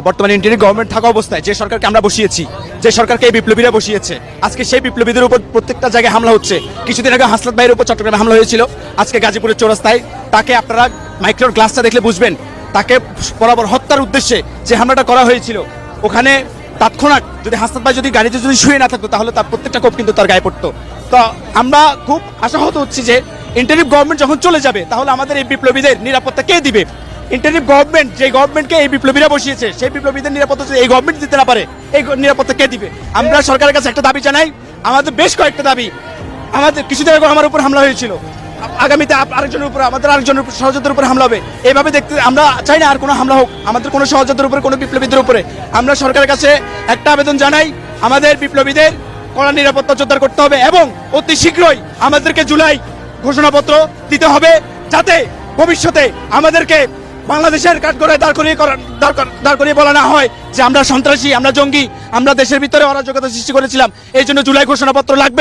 বর্তমানে interim government থাকা অবস্থায় যে সরকারকে আমরা বসিয়েছি, যে সরকারকে এই বিপ্লবীরা বসিয়েছে, আজকে সেই বিপ্লবীদের উপর প্রত্যেকটা জায়গায় হামলা হচ্ছে। কিছুদিন আগে হাসনাত ভাইয়ের উপর চট্টগ্রামে হামলা হয়েছিল, আজকে গাজীপুরের চৌরাস্তায় তাকে আপনারা মাইক্রোর গ্লাসটা দেখলে বুঝবেন তাকে বরাবর হত্যার উদ্দেশ্যে যে হামলাটা করা হয়েছিল, ওখানে তৎক্ষণাৎ যদি হাসনাত ভাই যদি গাড়িতে যদি শুয়ে না থাকতো তাহলে তার প্রত্যেকটা কোপ কিন্তু তার গায়ে পড়তো। তো আমরা খুব আশাহত হচ্ছি যে ইন্টারিম গভর্নমেন্ট যখন চলে যাবে তাহলে আমাদের এই বিপ্লবীদের নিরাপত্তা কে দিবে? ইন্টারিম গভর্নমেন্ট যে গভর্নমেন্টকে এই বিপ্লবীরা বসিয়েছে সেই বিপ্লবীদের নিরাপত্তা যদি এই গভর্নমেন্ট দিতে না পারে, এই নিরাপত্তা কে দিবে? আমরা সরকারের কাছে একটা দাবি জানাই, আমাদের বেশ কয়েকটা দাবি। আমাদের কিছুদিন আগে আমার উপর হামলা হয়েছিল, আগামীতে আরেকজনের উপর, আমাদের আরেকজনের সহযোদ্ধার উপর হামলা হবে। এইভাবে দেখতে আমরা চাই না আর কোনো হামলা হোক আমাদের কোনো সহযোদ্ধার উপরে, কোনো বিপ্লবীদের উপরে। আমরা সরকারের কাছে একটা আবেদন জানাই, আমাদের বিপ্লবীদের কড়া নিরাপত্তা জোরদার করতে হবে এবং অতি শীঘ্রই আমাদেরকে জুলাই ঘোষণাপত্র দিতে হবে, যাতে ভবিষ্যতে আমাদেরকে বাংলাদেশের কাঠগড়ায় দাঁড় করিয়ে বলা না হয় যে আমরা সন্ত্রাসী, আমরা জঙ্গি, আমরা দেশের ভিতরে অরাজকতা সৃষ্টি করেছিলাম। এই জন্য জুলাই ঘোষণাপত্র লাগবে।